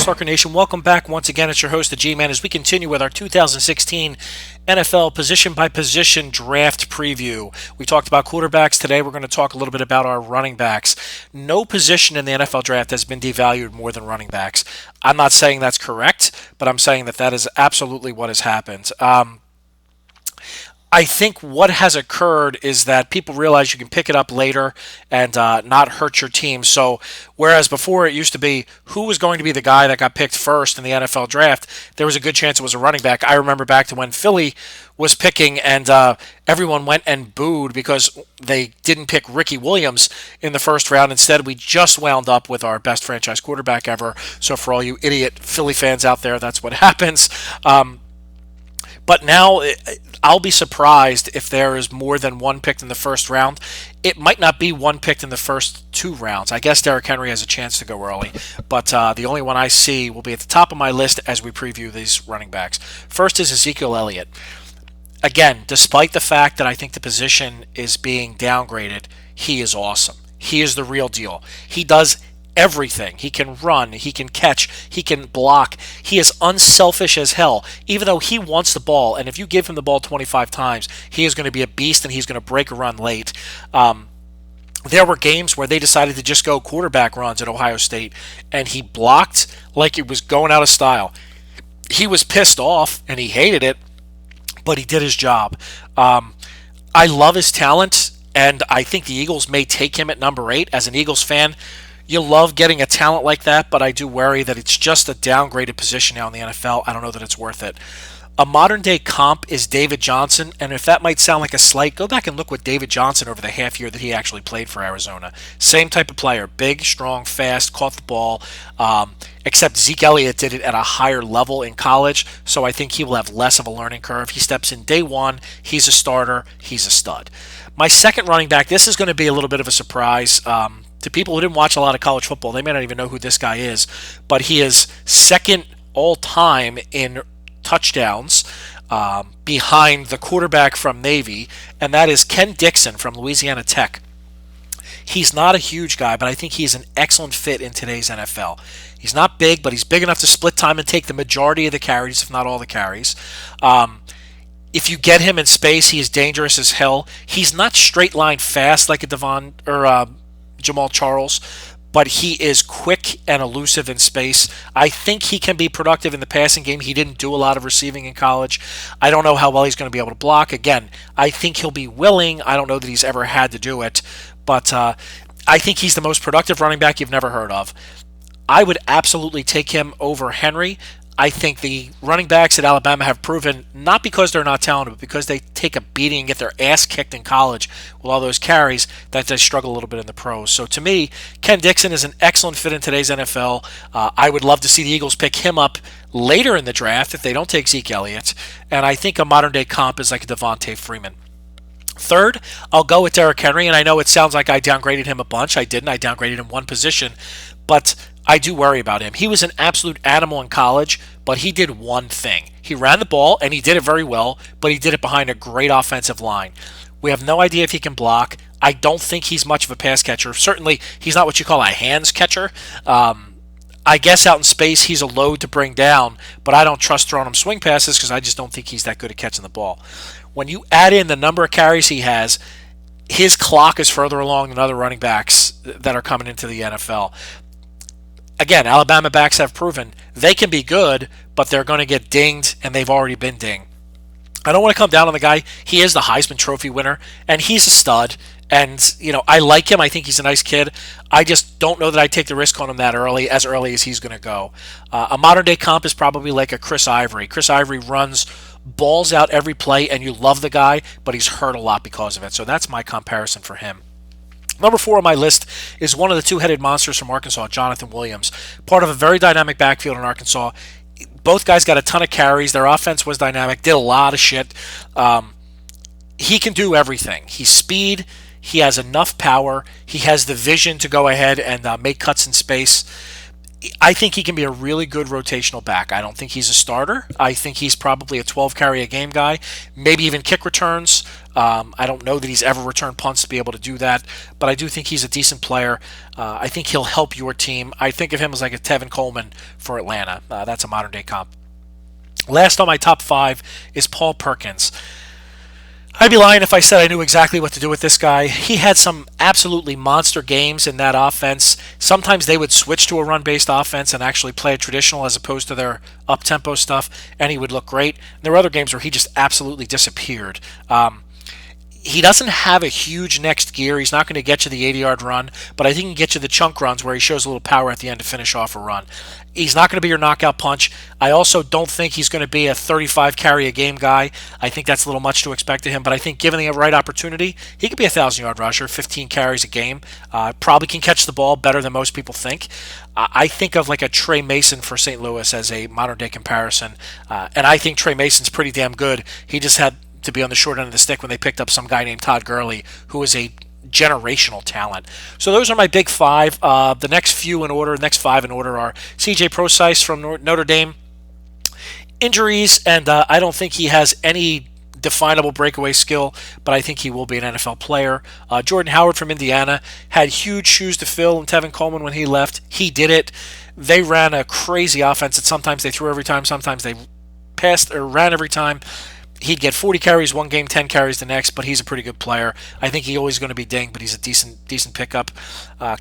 Talker Nation? Welcome back once again. It's your host, the G-Man, as we continue with our 2016 NFL position-by-position draft preview. We talked about quarterbacks. Today we're going to talk a little bit about our running backs. No position in the NFL draft has been devalued more than running backs. I'm not saying that's correct, but I'm saying that is absolutely what has happened. I think what has occurred is that people realize you can pick it up later and not hurt your team. So whereas before it used to be who was going to be the guy that got picked first in the NFL draft, there was a good chance it was a running back. I remember back to when Philly was picking and everyone went and booed because they didn't pick Ricky Williams in the first round. Instead, we just wound up with our best franchise quarterback ever. So for all you idiot Philly fans out there, that's what happens. But now I'll be surprised if there is more than one picked in the first round. It might not be one picked in the first two rounds. I guess Derrick Henry has a chance to go early, but the only one I see will be at the top of my list as we preview these running backs. First is Ezekiel Elliott. Again, despite the fact that I think the position is being downgraded, he is awesome. He is the real deal. He does everything. He can run, he can catch, he can block. He is unselfish as hell, even though he wants the ball. And if you give him the ball 25 times, he is going to be a beast and he's going to break a run late. There were games where they decided to just go quarterback runs at Ohio State, and he blocked like it was going out of style. He was pissed off and he hated it, but he did his job. I love his talent, and I think the Eagles may take him at number 8. As an Eagles fan, you love getting a talent like that, but I do worry that it's just a downgraded position now in the NFL. I don't know that it's worth it. A modern-day comp is David Johnson, and if that might sound like a slight, go back and look what David Johnson over the half year that he actually played for Arizona. Same type of player, big, strong, fast, caught the ball, except Zeke Elliott did it at a higher level in college, so I think he will have less of a learning curve. He steps in day one, he's a starter, he's a stud. My second running back, this is going to be a little bit of a surprise. To people who didn't watch a lot of college football, they may not even know who this guy is, but he is second all-time in touchdowns behind the quarterback from Navy, and that is Ken Dixon from Louisiana Tech. He's not a huge guy, but I think he's an excellent fit in today's NFL. He's not big, but he's big enough to split time and take the majority of the carries, if not all the carries. If you get him in space, he is dangerous as hell. He's not straight line fast like a Jamal Charles, but he is quick and elusive in space. I think he can be productive in the passing game. He didn't do a lot of receiving in college. I don't know how well he's going to be able to block. Again, I think he'll be willing. I don't know that he's ever had to do it, but I think he's the most productive running back you've never heard of. I would absolutely take him over Henry. I think the running backs at Alabama have proven, not because they're not talented, but because they take a beating and get their ass kicked in college with all those carries, that they struggle a little bit in the pros. So to me, Ken Dixon is an excellent fit in today's NFL. I would love to see the Eagles pick him up later in the draft if they don't take Zeke Elliott. And I think a modern-day comp is like a Devontae Freeman. Third, I'll go with Derrick Henry, and I know it sounds like I downgraded him a bunch. I didn't. I downgraded him one position, but I do worry about him. He was an absolute animal in college, but he did one thing. He ran the ball, and he did it very well, but he did it behind a great offensive line. We have no idea if he can block. I don't think he's much of a pass catcher. Certainly, he's not what you call a hands catcher. I guess out in space, he's a load to bring down, but I don't trust throwing him swing passes because I just don't think he's that good at catching the ball. When you add in the number of carries he has, his clock is further along than other running backs that are coming into the NFL. Again, Alabama backs have proven they can be good, but they're going to get dinged, and they've already been dinged. I don't want to come down on the guy. He is the Heisman Trophy winner, and he's a stud. And, I like him. I think he's a nice kid. I just don't know that I'd take the risk on him that early as he's going to go. A modern-day comp is probably like a Chris Ivory. Chris Ivory runs balls out every play, and you love the guy, but he's hurt a lot because of it. So that's my comparison for him. Number 4 on my list is one of the two-headed monsters from Arkansas, Jonathan Williams. Part of a very dynamic backfield in Arkansas. Both guys got a ton of carries. Their offense was dynamic, did a lot of shit. He can do everything. He's speed. He has enough power. He has the vision to go ahead and make cuts in space. I think he can be a really good rotational back. I don't think he's a starter. I think he's probably a 12 carry a game guy, maybe even kick returns. I don't know that he's ever returned punts to be able to do that, but I do think he's a decent player. I think he'll help your team. I think of him as like a Tevin Coleman for Atlanta. That's a modern day comp. Last on my top five is Paul Perkins. I'd be lying if I said I knew exactly what to do with this guy. He had some absolutely monster games in that offense. Sometimes they would switch to a run-based offense and actually play a traditional as opposed to their up-tempo stuff, and he would look great. There were other games where he just absolutely disappeared. He doesn't have a huge next gear. He's not going to get you the 80-yard run, but I think he can get you the chunk runs where he shows a little power at the end to finish off a run. He's not going to be your knockout punch. I also don't think he's going to be a 35 carry a game guy. I think that's a little much to expect of him, but I think given the right opportunity, he could be a 1,000-yard rusher, 15 carries a game. Probably can catch the ball better than most people think. I think of like a Trey Mason for St. Louis as a modern-day comparison, and I think Trey Mason's pretty damn good. He just had to be on the short end of the stick when they picked up some guy named Todd Gurley, who is a generational talent. So those are my big five. The next five in order are C.J. Prosise from Notre Dame. Injuries, and I don't think he has any definable breakaway skill, but I think he will be an NFL player. Jordan Howard from Indiana had huge shoes to fill in Tevin Coleman when he left. He did it. They ran a crazy offense that sometimes they threw every time, sometimes they passed or ran every time. He'd get 40 carries one game, 10 carries the next, but he's a pretty good player. I think he's always going to be dinged, but he's a decent pickup.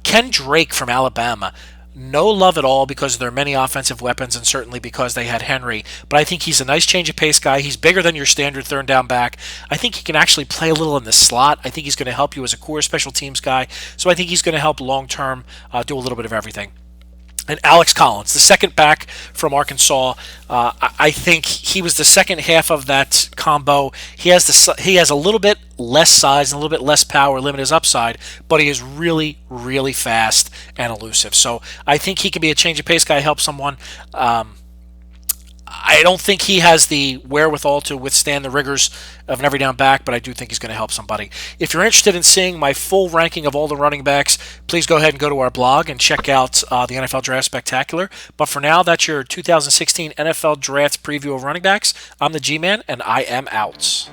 Ken Drake from Alabama. No love at all because there are many offensive weapons and certainly because they had Henry. But I think he's a nice change of pace guy. He's bigger than your standard third down back. I think he can actually play a little in the slot. I think he's going to help you as a core special teams guy. So I think he's going to help long term do a little bit of everything. And Alex Collins, the second back from Arkansas, I think he was the second half of that combo. He has a little bit less size and a little bit less power, limit his upside, but he is really, really fast and elusive. So I think he can be a change of pace guy, help someone. I don't think he has the wherewithal to withstand the rigors of an every down back, but I do think he's going to help somebody. If you're interested in seeing my full ranking of all the running backs, please go ahead and go to our blog and check out the NFL Draft Spectacular. But for now, that's your 2016 NFL Draft preview of running backs. I'm the G-Man, and I am out.